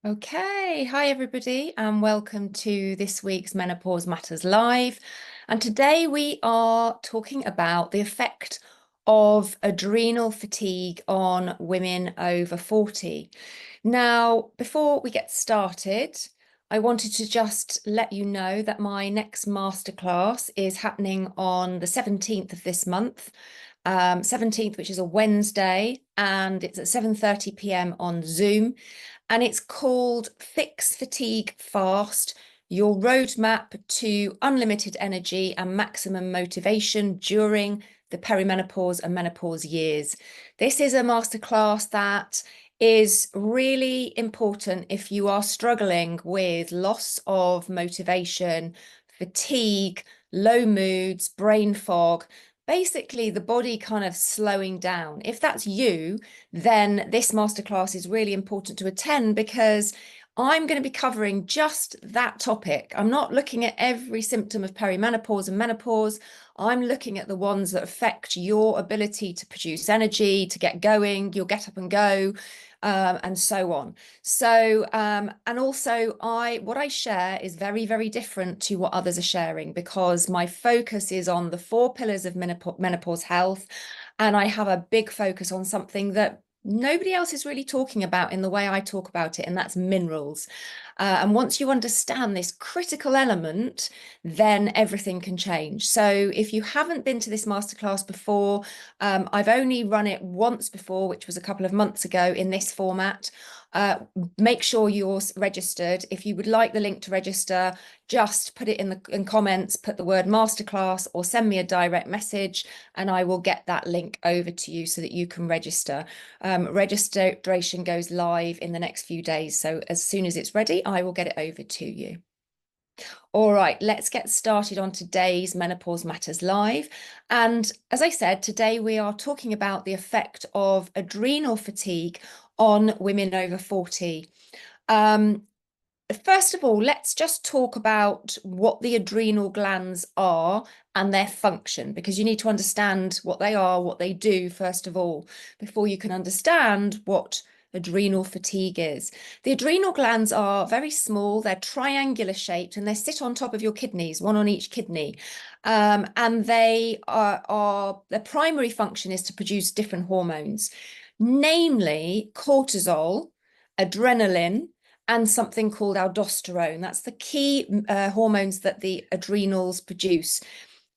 Okay, hi everybody, and welcome to this week's Menopause Matters Live. And today we are talking about the effect of adrenal fatigue on women over 40. Now, before we get started, I wanted to just let you know that my next masterclass is happening on the 17th of this month. 17th, which is a Wednesday, and it's at 7:30 p.m. on Zoom. And it's called Fix Fatigue Fast, your roadmap to unlimited energy and maximum motivation during the perimenopause and menopause years. This is a masterclass that is really important if you are struggling with loss of motivation, fatigue, low moods, brain fog, basically the body kind of slowing down. If that's you, then this masterclass is really important to attend because I'm going to be covering just that topic. I'm not looking at every symptom of perimenopause and menopause. I'm looking at the ones that affect your ability to produce energy, to get going, you'll get up and go, and so on. So, and also what I share is very, very different to what others are sharing because my focus is on the 4 pillars of menopause health. And I have a big focus on something that nobody else is really talking about in the way I talk about it, and that's minerals. And once you understand this critical element, then everything can change. So if you haven't been to this masterclass before, I've only run it once before, which was a couple of months ago in this format. Make sure you're registered. If you would like the link to register, just put it in comments, put the word masterclass, or send me a direct message, and I will get that link over to you so that you can register. Registration goes live in the next few days, so as soon as it's ready, I will get it over to you. All right, let's get started on today's Menopause Matters Live. And as I said, today we are talking about the effect of adrenal fatigue on women over 40. First of all, let's just talk about what the adrenal glands are and their function, because you need to understand what they are, what they do, first of all, before you can understand what adrenal fatigue is. The adrenal glands are very small, they're triangular shaped, and they sit on top of your kidneys, one on each kidney. And they their primary function is to produce different hormones, namely cortisol, adrenaline, and something called aldosterone. That's the key hormones that the adrenals produce.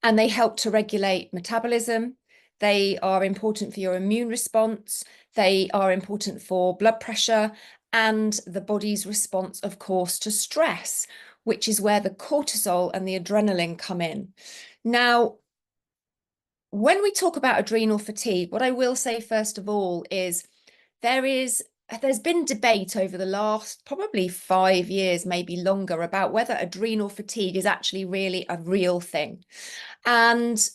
And they help to regulate metabolism. They are important for your immune response. They are important for blood pressure and the body's response, of course, to stress, which is where the cortisol and the adrenaline come in. Now, when we talk about adrenal fatigue, what I will say first of all is there's been debate over the last probably 5 years, maybe longer, about whether adrenal fatigue is actually really a real thing. And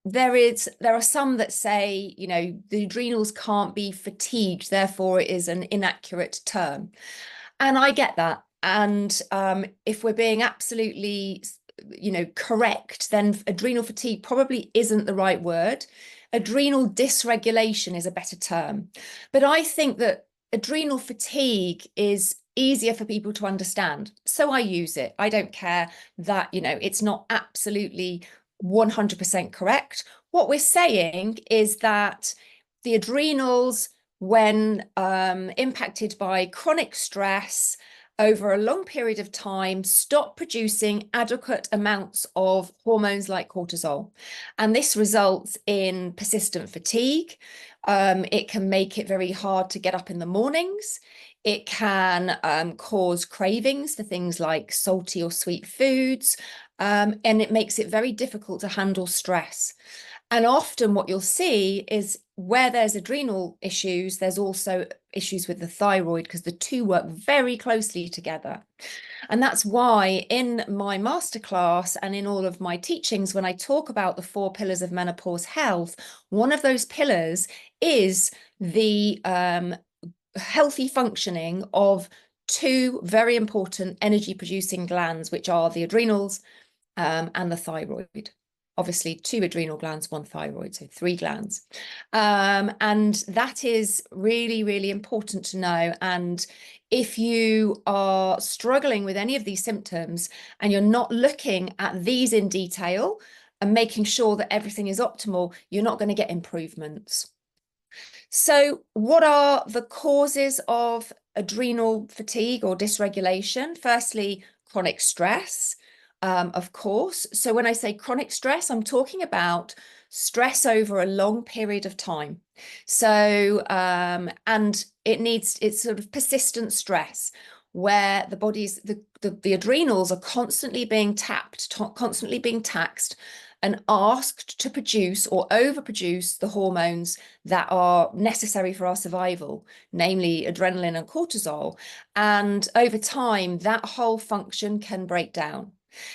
there are some that say, the adrenals can't be fatigued, therefore it is an inaccurate term. And I get that. And if we're being absolutely, correct, then adrenal fatigue probably isn't the right word. Adrenal dysregulation is a better term. But I think that adrenal fatigue is easier for people to understand. So I use it. I don't care that, it's not absolutely 100% correct. What we're saying is that the adrenals, when impacted by chronic stress over a long period of time, stop producing adequate amounts of hormones like cortisol. And this results in persistent fatigue. It can make it very hard to get up in the mornings. It can cause cravings for things like salty or sweet foods. And it makes it very difficult to handle stress. And often what you'll see is where there's adrenal issues, there's also issues with the thyroid, because the two work very closely together. And that's why in my masterclass and in all of my teachings, when I talk about the 4 pillars of menopause health, one of those pillars is the healthy functioning of 2 very important energy producing glands, which are the adrenals and the thyroid. obviously 2 adrenal glands, 1 thyroid, so 3 glands. And that is really, really important to know. And if you are struggling with any of these symptoms and you're not looking at these in detail and making sure that everything is optimal, you're not going to get improvements. So what are the causes of adrenal fatigue or dysregulation? Firstly, chronic stress, of course. So when I say chronic stress, I'm talking about stress over a long period of time. So, and it's sort of persistent stress where the body's, the adrenals are constantly being tapped, constantly being taxed and asked to produce or overproduce the hormones that are necessary for our survival, namely adrenaline and cortisol. And over time, that whole function can break down.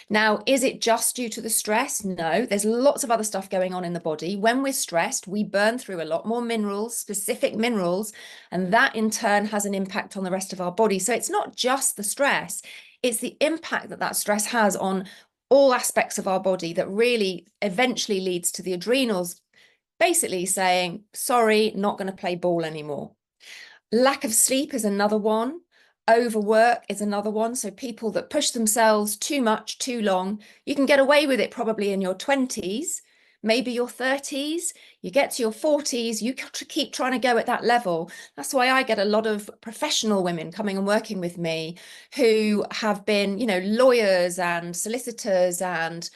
Now, is it just due to the stress? No, there's lots of other stuff going on in the body. When we're stressed, we burn through a lot more minerals, specific minerals, and that in turn has an impact on the rest of our body. So it's not just the stress, it's the impact that that stress has on all aspects of our body that really eventually leads to the adrenals basically saying, sorry, not going to play ball anymore. Lack of sleep is another one. Overwork is another one. So people that push themselves too much, too long, you can get away with it probably in your 20s, maybe your 30s, you get to your 40s, you keep trying to go at that level. That's why I get a lot of professional women coming and working with me who have been, lawyers and solicitors and,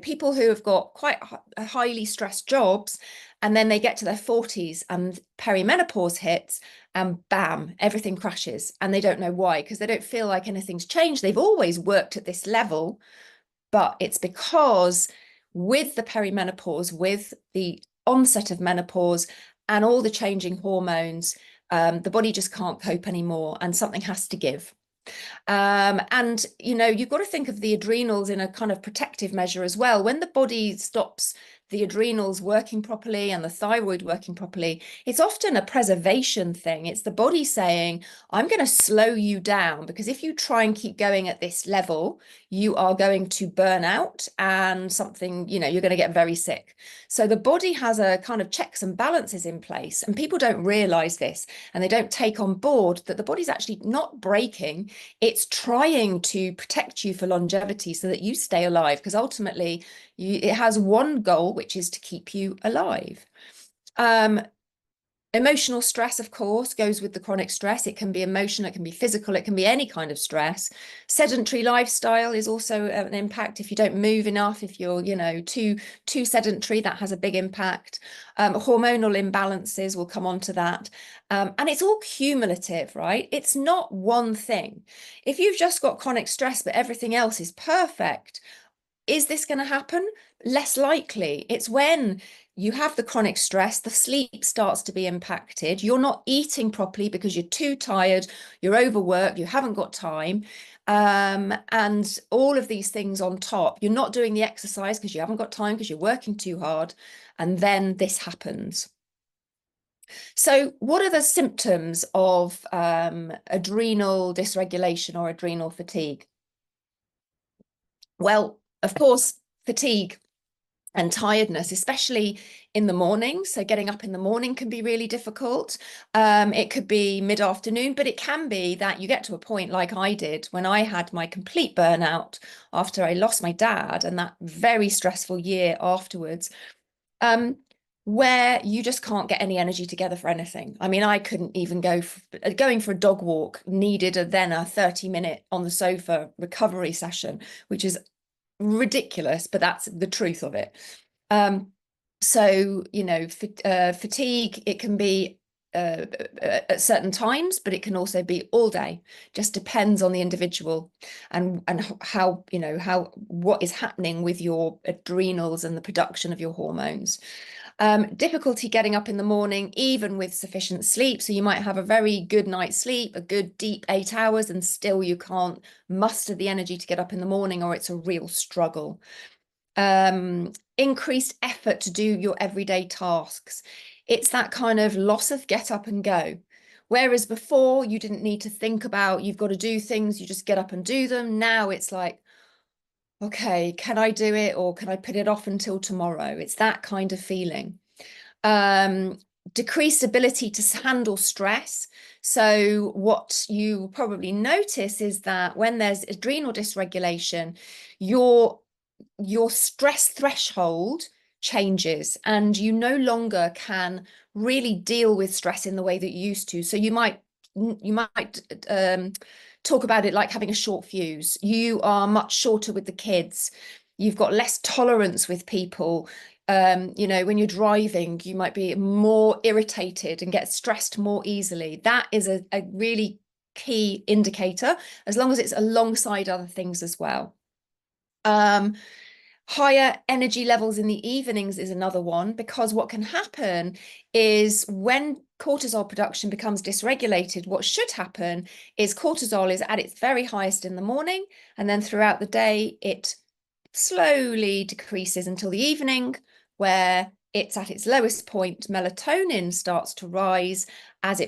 people who have got quite highly stressed jobs. And then they get to their 40s and perimenopause hits and bam, everything crashes. And they don't know why, because they don't feel like anything's changed. They've always worked at this level, but it's because with the perimenopause, with the onset of menopause and all the changing hormones, the body just can't cope anymore and something has to give. And, you've got to think of the adrenals in a kind of protective measure as well. When the body stops the adrenals working properly and the thyroid working properly, it's often a preservation thing. It's the body saying, I'm going to slow you down because if you try and keep going at this level, you are going to burn out and something, you're going to get very sick. So the body has a kind of checks and balances in place, and people don't realize this and they don't take on board that the body's actually not breaking. It's trying to protect you for longevity so that you stay alive, because ultimately it has one goal, which is to keep you alive. Emotional stress, of course, goes with the chronic stress. It can be emotional, it can be physical, it can be any kind of stress. Sedentary lifestyle is also an impact. If you don't move enough, if you're, too sedentary, that has a big impact. Hormonal imbalances, will come on to that. And it's all cumulative, right? It's not one thing. If you've just got chronic stress, but everything else is perfect, is this going to happen? Less likely. It's when you have the chronic stress, the sleep starts to be impacted. You're not eating properly because you're too tired, you're overworked, you haven't got time. And all of these things on top. You're not doing the exercise because you haven't got time because you're working too hard. And then this happens. So what are the symptoms of adrenal dysregulation or adrenal fatigue? Well, of course, fatigue and tiredness, especially in the morning. So getting up in the morning can be really difficult. It could be mid-afternoon, but it can be that you get to a point like I did when I had my complete burnout after I lost my dad and that very stressful year afterwards, where you just can't get any energy together for anything. I mean, I couldn't even going for a dog walk needed then a 30-minute on the sofa recovery session, which is ridiculous, but that's the truth of it. So, fatigue, it can be at certain times, but it can also be all day. Just depends on the individual and how, what is happening with your adrenals and the production of your hormones. Difficulty getting up in the morning, even with sufficient sleep. So you might have a very good night's sleep, a good deep 8 hours, and still you can't muster the energy to get up in the morning, or it's a real struggle. Increased effort to do your everyday tasks. It's that kind of loss of get up and go. Whereas before you didn't need to think about, you've got to do things, you just get up and do them. Now it's like, okay, can I do it or can I put it off until tomorrow? It's that kind of feeling. Um, Decreased ability to handle stress. So what you probably notice is that when there's adrenal dysregulation, your stress threshold changes and you no longer can really deal with stress in the way that you used to. So you might talk about it like having a short fuse. You are much shorter with the kids. You've got less tolerance with people. When you're driving, you might be more irritated and get stressed more easily. That is a really key indicator, as long as it's alongside other things as well. Higher energy levels in the evenings is another one, because what can happen is when cortisol production becomes dysregulated, what should happen is cortisol is at its very highest in the morning, and then throughout the day, it slowly decreases until the evening, where it's at its lowest point. Melatonin starts to rise as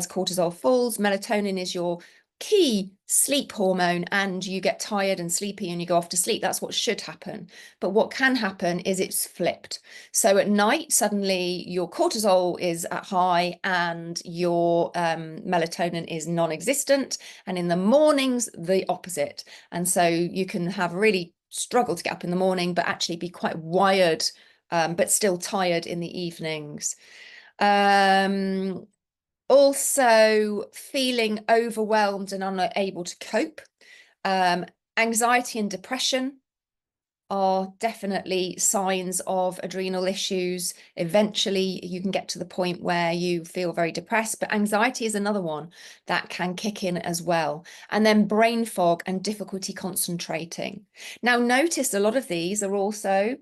cortisol falls. Melatonin is your key sleep hormone, and you get tired and sleepy and you go off to sleep. That's what should happen. But what can happen is it's flipped. So at night, suddenly your cortisol is at high and your melatonin is non-existent. And in the mornings, the opposite. And so you can have really struggle to get up in the morning, but actually be quite wired, but still tired in the evenings. Also feeling overwhelmed and unable to cope. Anxiety and depression are definitely signs of adrenal issues. Eventually, you can get to the point where you feel very depressed, but anxiety is another one that can kick in as well. And then brain fog and difficulty concentrating. Now, notice a lot of these are also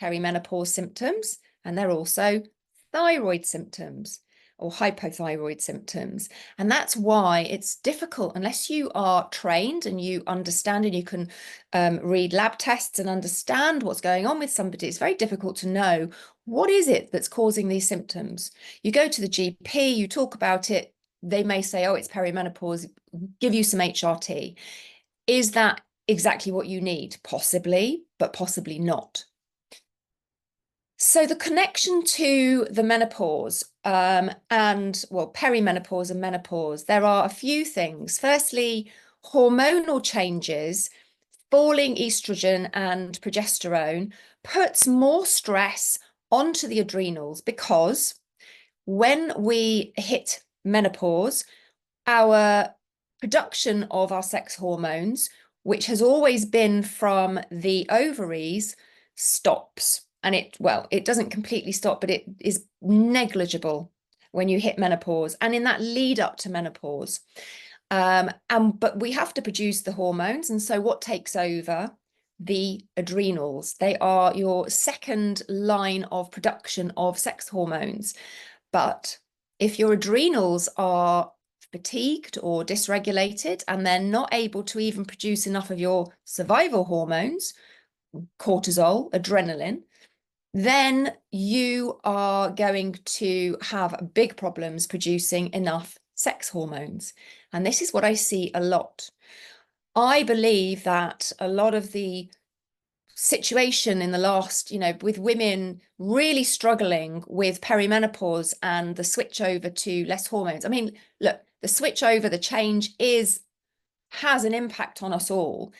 perimenopause symptoms, and they're also thyroid symptoms or hypothyroid symptoms. And that's why it's difficult unless you are trained and you understand and you can read lab tests and understand what's going on with somebody. It's very difficult to know what is it that's causing these symptoms. You go to the GP, you talk about it, they may say, oh, it's perimenopause, give you some HRT. Is that exactly what you need? Possibly, but possibly not. So the connection to the menopause perimenopause and menopause, there are a few things. Firstly, hormonal changes, falling estrogen and progesterone puts more stress onto the adrenals, because when we hit menopause, our production of our sex hormones, which has always been from the ovaries, stops. And it doesn't completely stop, but it is negligible when you hit menopause and in that lead up to menopause. But we have to produce the hormones. And so what takes over? The adrenals. They are your second line of production of sex hormones. But if your adrenals are fatigued or dysregulated and they're not able to even produce enough of your survival hormones, cortisol, adrenaline, then you are going to have big problems producing enough sex hormones. And this is what I see a lot. I believe that a lot of the situation in the last, with women really struggling with perimenopause and the switch over to less hormones. I mean, look, the switch over, the change has an impact on us all,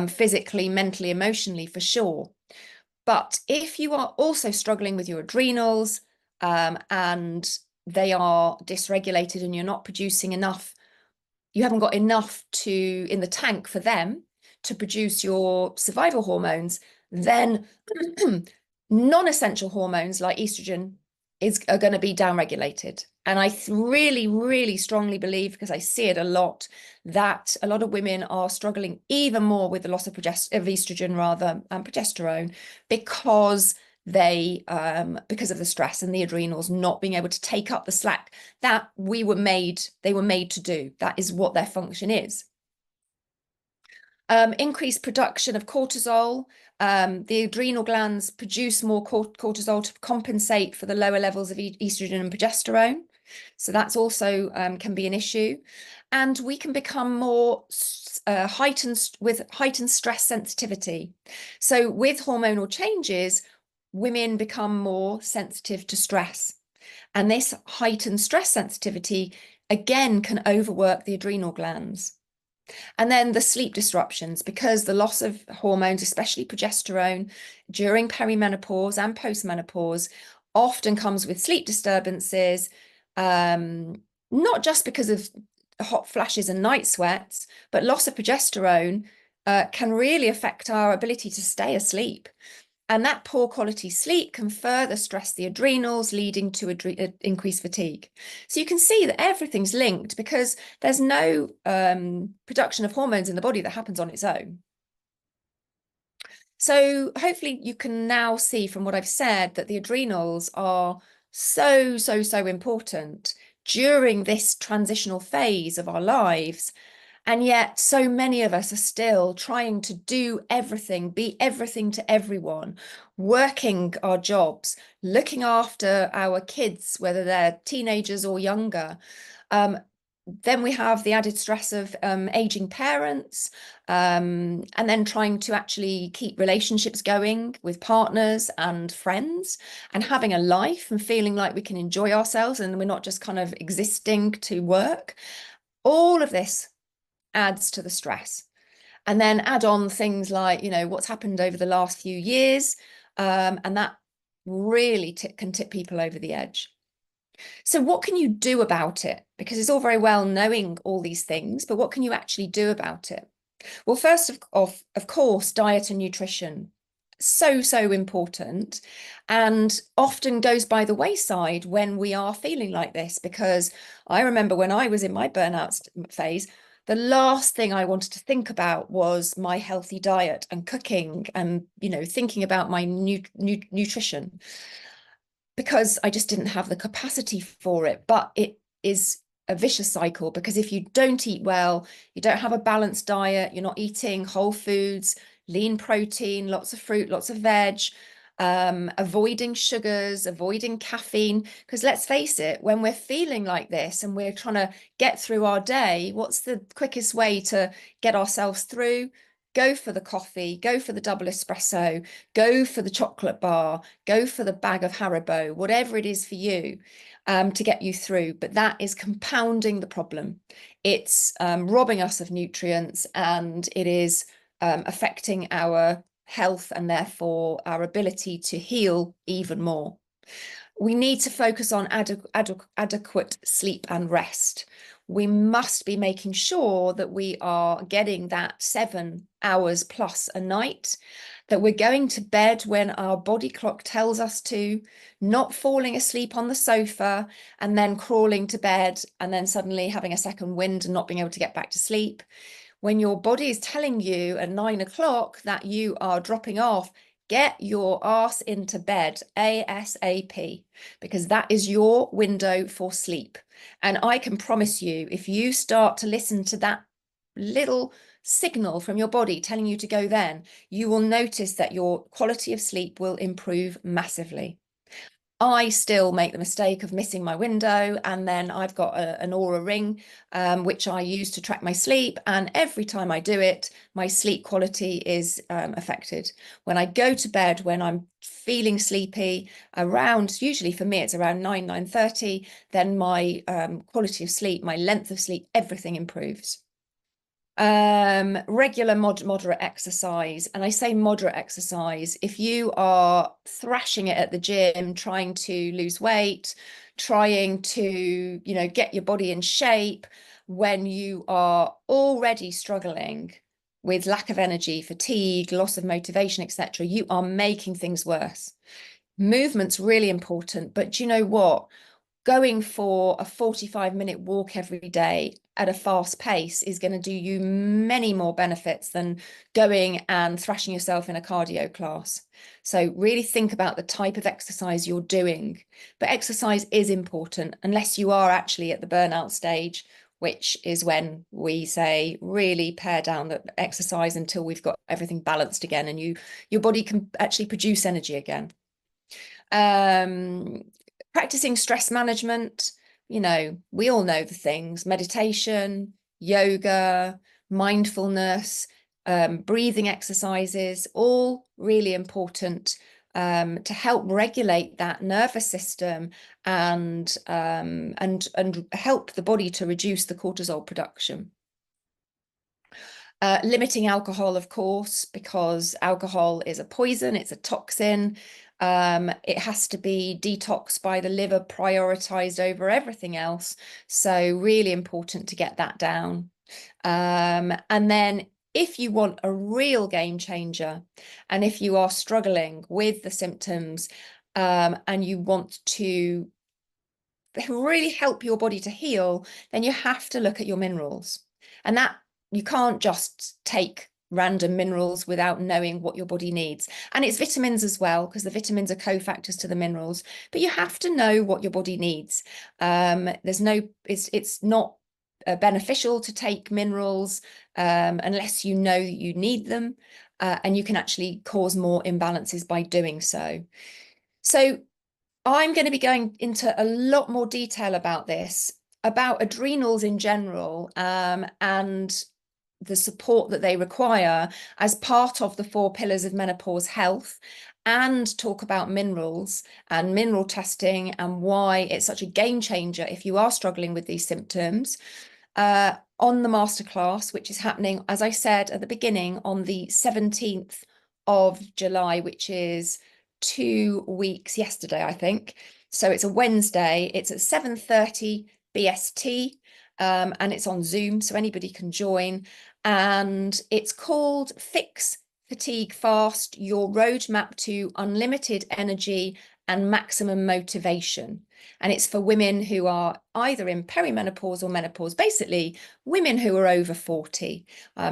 physically, mentally, emotionally, for sure. But if you are also struggling with your adrenals, and they are dysregulated and you're not producing enough, you haven't got enough in the tank for them to produce your survival hormones, then non-essential hormones like estrogen are going to be downregulated. And I really, really strongly believe, because I see it a lot, that a lot of women are struggling even more with the loss of estrogen rather than progesterone, because because of the stress and the adrenals not being able to take up the slack that they were made to do. That is what their function is. Increased production of cortisol. The adrenal glands produce more cortisol to compensate for the lower levels of estrogen and progesterone. So that's also can be an issue. and we can become more heightened stress sensitivity. So with hormonal changes, women become more sensitive to stress. And this heightened stress sensitivity, again, can overwork the adrenal glands. And then the sleep disruptions, because the loss of hormones, especially progesterone, during perimenopause and postmenopause, often comes with sleep disturbances, not just because of hot flashes and night sweats, but loss of progesterone can really affect our ability to stay asleep. And that poor quality sleep can further stress the adrenals, leading to increased fatigue. So you can see that everything's linked because there's no production of hormones in the body that happens on its own. So hopefully you can now see from what I've said that the adrenals are so, so, so important during this transitional phase of our lives. And yet so many of us are still trying to do everything, be everything to everyone, working our jobs, looking after our kids, whether they're teenagers or younger. Then we have the added stress of aging parents, and then trying to actually keep relationships going with partners and friends, and having a life and feeling like we can enjoy ourselves and we're not just kind of existing to work. All of this adds to the stress. And then add on things like, what's happened over the last few years, and that really can tip people over the edge. So what can you do about it? Because it's all very well knowing all these things, but what can you actually do about it? Well, first of course, diet and nutrition. So, so important, and often goes by the wayside when we are feeling like this, because I remember when I was in my burnout phase, the last thing I wanted to think about was my healthy diet and cooking and, thinking about my nutrition, because I just didn't have the capacity for it. But it is a vicious cycle, because if you don't eat well, you don't have a balanced diet, you're not eating whole foods, lean protein, lots of fruit, lots of veg, avoiding sugars, avoiding caffeine. Because let's face it, when we're feeling like this and we're trying to get through our day, what's the quickest way to get ourselves through? Go for the coffee, go for the double espresso, go for the chocolate bar, go for the bag of Haribo, whatever it is for you, to get you through. But that is compounding the problem. It's robbing us of nutrients, and it is affecting our health and therefore our ability to heal even more. We need to focus on adequate sleep and rest. We must be making sure that we are getting that 7 hours plus a night, that we're going to bed when our body clock tells us to, not falling asleep on the sofa and then crawling to bed and then suddenly having a second wind and not being able to get back to sleep. When your body is telling you at 9 o'clock that you are dropping off, get your ass into bed ASAP, because that is your window for sleep. And I can promise you, if you start to listen to that little signal from your body telling you to go, then you will notice that your quality of sleep will improve massively. I still make the mistake of missing my window, and then I've got an Aura ring, which I use to track my sleep. And every time I do it, my sleep quality is affected. When I go to bed, when I'm feeling sleepy, usually for me, it's around 9:30, then my quality of sleep, my length of sleep, everything improves. Regular moderate exercise. And I say moderate exercise, if you are thrashing it at the gym, trying to lose weight, trying to, get your body in shape, when you are already struggling with lack of energy, fatigue, loss of motivation, etc., you are making things worse. Movement's really important, but do you know what? Going for a 45-minute walk every day at a fast pace is going to do you many more benefits than going and thrashing yourself in a cardio class. So really think about the type of exercise you're doing. But exercise is important, unless you are actually at the burnout stage, which is when we say really pare down the exercise until we've got everything balanced again and your body can actually produce energy again. Practicing stress management, we all know the things: meditation, yoga, mindfulness, breathing exercises, all really important to help regulate that nervous system and help the body to reduce the cortisol production. Limiting alcohol, of course, because alcohol is a poison, it's a toxin. It has to be detoxed by the liver, prioritized over everything else. So really important to get that down. And then if you want a real game changer, and if you are struggling with the symptoms, and you want to really help your body to heal, then you have to look at your minerals. And that you can't just take random minerals without knowing what your body needs. And it's vitamins as well, because the vitamins are cofactors to the minerals, but you have to know what your body needs. It's not beneficial to take minerals unless you know that you need them, and you can actually cause more imbalances by doing so. So I'm going to be going into a lot more detail about this, about adrenals in general, and the support that they require as part of the 4 pillars of menopause health, and talk about minerals and mineral testing and why it's such a game changer if you are struggling with these symptoms. On the masterclass, which is happening, as I said at the beginning, on the 17th of July, which is 2 weeks yesterday, I think. So it's a Wednesday. It's at 7:30 BST, and it's on Zoom, so anybody can join. And it's called Fix Fatigue Fast, Your Roadmap to Unlimited Energy and Maximum Motivation. And it's for women who are either in perimenopause or menopause, basically women who are over 40.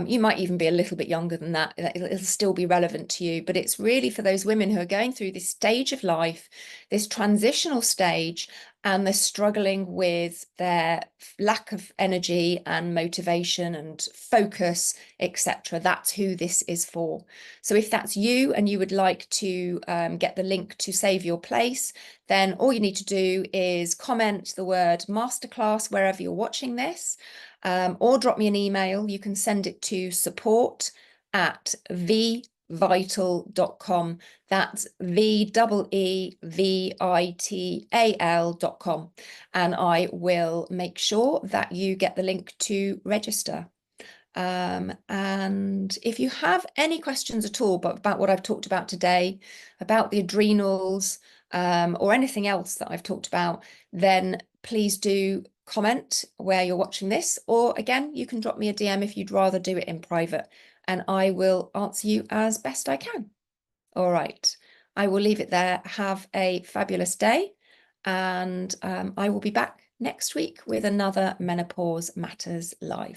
You might even be a little bit younger than that. It'll still be relevant to you, but it's really for those women who are going through this stage of life, this transitional stage, and they're struggling with their lack of energy and motivation and focus, etc. That's who this is for. So if that's you and you would like to get the link to save your place, then all you need to do is comment the word masterclass wherever you're watching this, or drop me an email. You can send it to support@vital.com. That's VEEVITAL.com. And I will make sure that you get the link to register. And if you have any questions at all about what I've talked about today, about the adrenals, or anything else that I've talked about, then please do comment where you're watching this, or again, you can drop me a DM if you'd rather do it in private, and I will answer you as best I can. All right, I will leave it there. Have a fabulous day, and I will be back next week with another Menopause Matters live.